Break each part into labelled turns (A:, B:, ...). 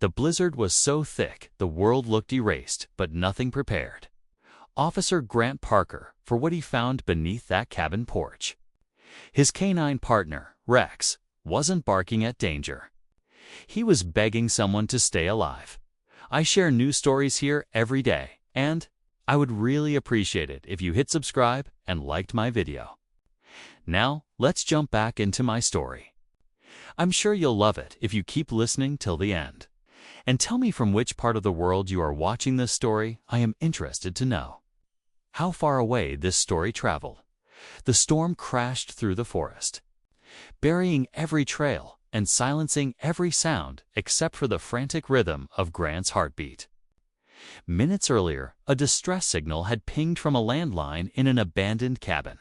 A: The blizzard was so thick the world looked erased, but nothing prepared Officer Grant Parker for what he found beneath that cabin porch. His canine partner, Rex, wasn't barking at danger. He was begging someone to stay alive. I share news stories here every day, and I would really appreciate it if you hit subscribe and liked my video. Now, let's jump back into my story. I'm sure you'll love it if you keep listening till the end. And tell me from which part of the world you are watching this story. I am interested to know how far away this story traveled. The storm crashed through the forest, burying every trail and silencing every sound except for the frantic rhythm of Grant's heartbeat. Minutes earlier, a distress signal had pinged from a landline in an abandoned cabin.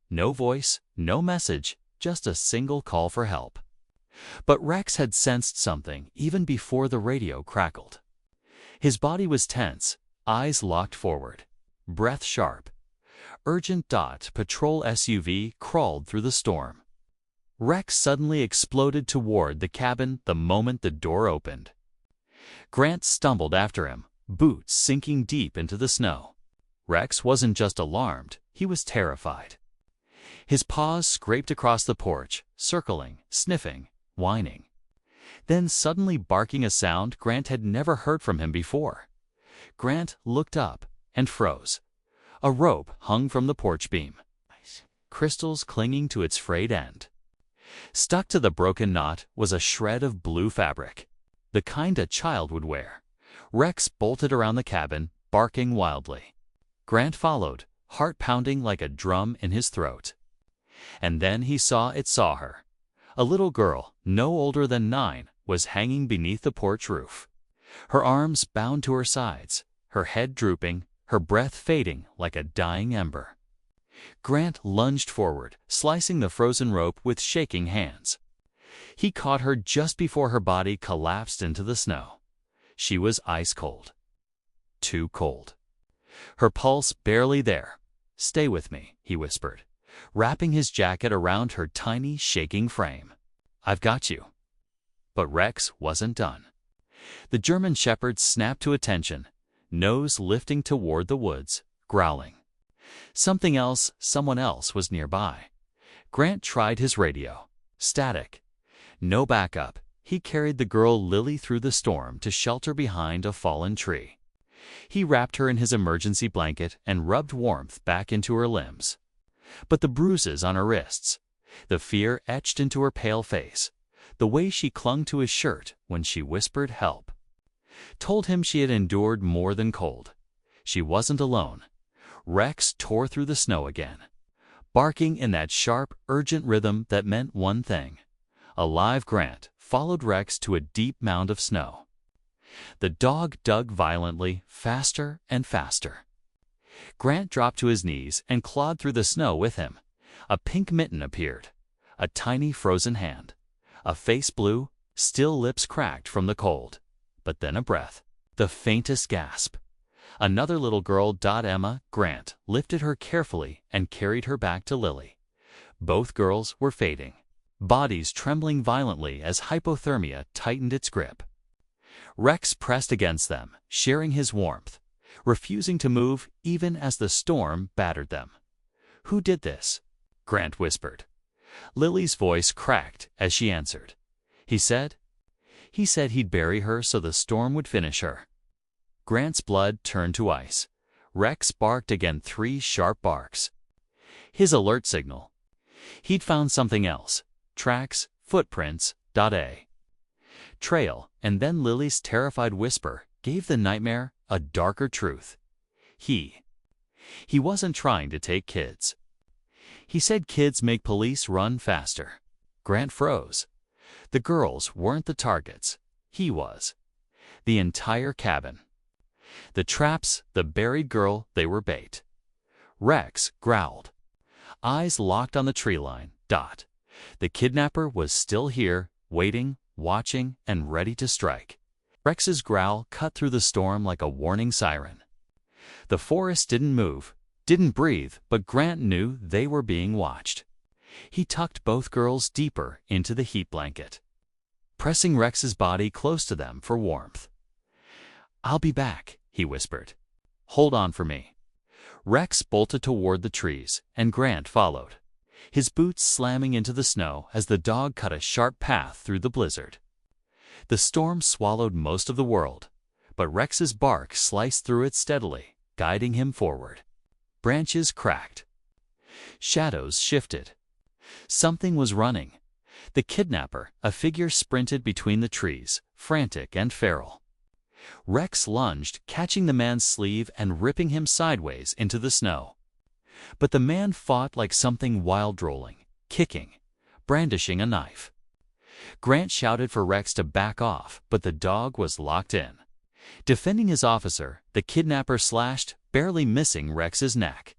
A: No voice, no message, just a single call for help. But Rex had sensed something even before the radio crackled. His body was tense, eyes locked forward, breath sharp. Urgent. Patrol SUV crawled through the storm. Rex suddenly exploded toward the cabin the moment the door opened. Grant stumbled after him, boots sinking deep into the snow. Rex wasn't just alarmed, he was terrified. His paws scraped across the porch, circling, sniffing, whining. Then suddenly barking a sound Grant had never heard from him before. Grant looked up and froze. A rope hung from the porch beam, crystals clinging to its frayed end. Stuck to the broken knot was a shred of blue fabric, the kind a child would wear. Rex bolted around the cabin, barking wildly. Grant followed, heart pounding like a drum in his throat. And then he saw her. A little girl, no older than 9, was hanging beneath the porch roof. Her arms bound to her sides, her head drooping, her breath fading like a dying ember. Grant lunged forward, slicing the frozen rope with shaking hands. He caught her just before her body collapsed into the snow. She was ice cold. Too cold. Her pulse barely there. "Stay with me," he whispered, wrapping his jacket around her tiny, shaking frame. "I've got you." But Rex wasn't done. The German Shepherd snapped to attention, nose lifting toward the woods, growling. Someone else was nearby. Grant tried his radio. Static. No backup. He carried the girl Lily through the storm to shelter behind a fallen tree. He wrapped her in his emergency blanket and rubbed warmth back into her limbs. But the bruises on her wrists, the fear etched into her pale face, the way she clung to his shirt when she whispered help, told him she had endured more than cold. She wasn't alone. Rex tore through the snow again, barking in that sharp, urgent rhythm that meant one thing. A live Grant followed Rex to a deep mound of snow. The dog dug violently, faster and faster. Grant dropped to his knees and clawed through the snow with him. A pink mitten appeared, a tiny frozen hand, a face blue, still lips cracked from the cold. But then a breath, the faintest gasp. Another little girl. Emma. Grant lifted her carefully and carried her back to Lily. Both girls were fading, bodies trembling violently as hypothermia tightened its grip. Rex pressed against them, sharing his warmth, refusing to move even as the storm battered them. "Who did this?" Grant whispered. Lily's voice cracked as she answered. He said he'd bury her so the storm would finish her." Grant's blood turned to ice. Rex barked again, 3 sharp barks. His alert signal. He'd found something else. Tracks, footprints. A trail, and then Lily's terrified whisper gave the nightmare a darker truth. He wasn't trying to take kids. He said kids make police run faster. Grant froze. The girls weren't the targets. He was. The entire cabin. The traps, the buried girl, they were bait. Rex growled, eyes locked on the tree line. The kidnapper was still here, waiting, watching, and ready to strike. Rex's growl cut through the storm like a warning siren. The forest didn't move, didn't breathe, but Grant knew they were being watched. He tucked both girls deeper into the heat blanket. pressing Rex's body close to them for warmth. "I'll be back," he whispered. "Hold on for me." Rex bolted toward the trees, and Grant followed, his boots slamming into the snow as the dog cut a sharp path through the blizzard. The storm swallowed most of the world, but Rex's bark sliced through it steadily, guiding him forward. Branches cracked. Shadows shifted. Something was running. The kidnapper, a figure, sprinted between the trees, frantic and feral. Rex lunged, catching the man's sleeve and ripping him sideways into the snow. But the man fought like something wild, rolling, kicking, brandishing a knife. Grant shouted for Rex to back off, but the dog was locked in. Defending his officer, the kidnapper slashed, barely missing Rex's neck.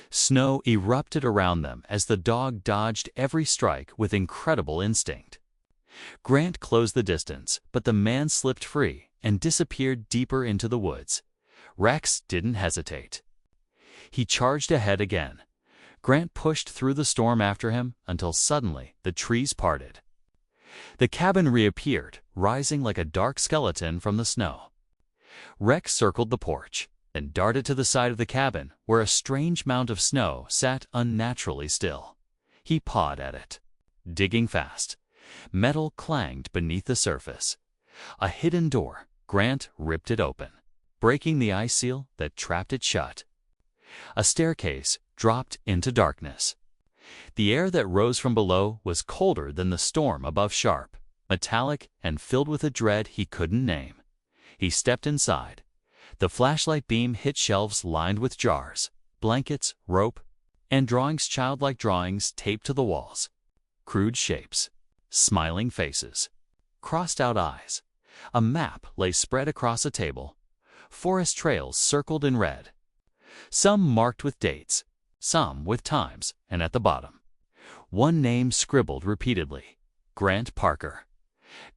A: Snow erupted around them as the dog dodged every strike with incredible instinct. Grant closed the distance, but the man slipped free and disappeared deeper into the woods. Rex didn't hesitate. He charged ahead again. Grant pushed through the storm after him until suddenly the trees parted. The cabin reappeared, rising like a dark skeleton from the snow. Rex circled the porch, then darted to the side of the cabin where a strange mound of snow sat unnaturally still. He pawed at it, digging fast. Metal clanged beneath the surface. A hidden door. Grant ripped it open, breaking the ice seal that trapped it shut. A staircase dropped into darkness. The air that rose from below was colder than the storm above, sharp, metallic, and filled with a dread he couldn't name. He stepped inside. The flashlight beam hit shelves lined with jars, blankets, rope, and drawings, childlike drawings taped to the walls. Crude shapes, smiling faces, crossed-out eyes. A map lay spread across a table. Forest trails circled in red. Some marked with dates, some with times, and at the bottom, one name scribbled repeatedly: Grant Parker.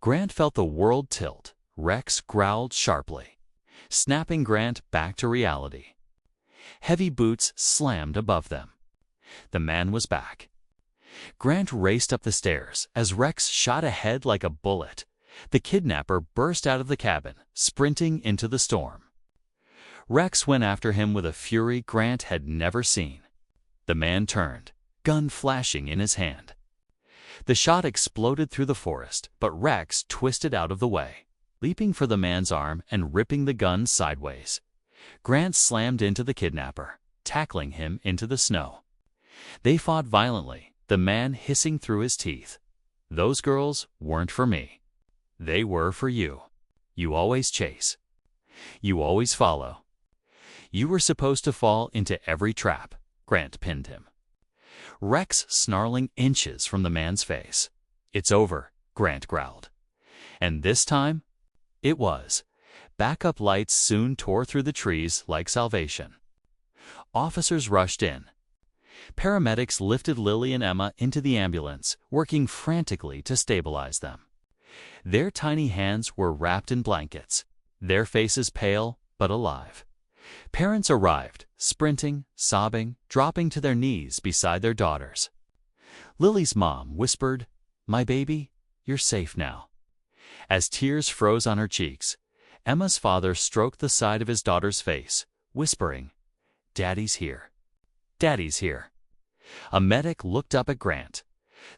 A: Grant felt the world tilt. Rex growled sharply, snapping Grant back to reality. Heavy boots slammed above them. The man was back. Grant raced up the stairs as Rex shot ahead like a bullet. The kidnapper burst out of the cabin, sprinting into the storm. Rex went after him with a fury Grant had never seen. The man turned, gun flashing in his hand. The shot exploded through the forest, but Rex twisted out of the way, leaping for the man's arm and ripping the gun sideways. Grant slammed into the kidnapper, tackling him into the snow. They fought violently, the man hissing through his teeth. "Those girls weren't for me. They were for you. You always chase. You always follow. You were supposed to fall into every trap." Grant pinned him, Rex snarling inches from the man's face. "It's over," Grant growled. And this time, it was. Backup lights soon tore through the trees like salvation. Officers rushed in. Paramedics lifted Lily and Emma into the ambulance, working frantically to stabilize them. Their tiny hands were wrapped in blankets, their faces pale but alive. Parents arrived, sprinting, sobbing, dropping to their knees beside their daughters. Lily's mom whispered, "My baby, you're safe now." As tears froze on her cheeks, Emma's father stroked the side of his daughter's face, whispering, "Daddy's here. Daddy's here." A medic looked up at Grant.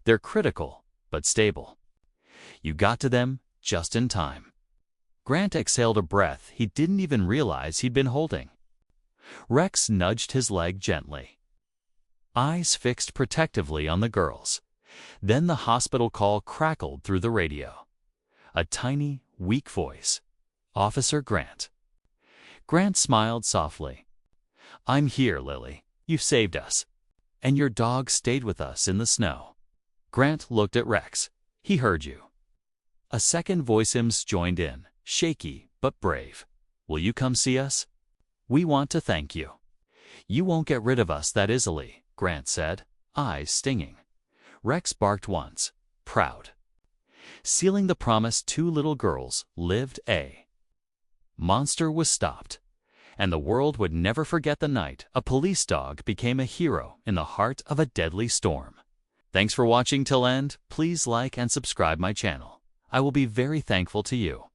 A: "They're critical, but stable. You got to them just in time." Grant exhaled a breath he didn't even realize he'd been holding. Rex nudged his leg gently, eyes fixed protectively on the girls. Then the hospital call crackled through the radio. A tiny, weak voice. "Officer Grant." Grant smiled softly. "I'm here, Lily. You've saved us. And your dog stayed with us in the snow." Grant looked at Rex. "He heard you." A second voice joined in, shaky but brave. "Will you come see us? We want to thank you." "You won't get rid of us that easily," Grant said, eyes stinging. Rex barked once, proud. Sealing the promise, two little girls lived. A monster was stopped, and the world would never forget the night a police dog became a hero in the heart of a deadly storm. Thanks for watching till end. Please like and subscribe my channel. I will be very thankful to you.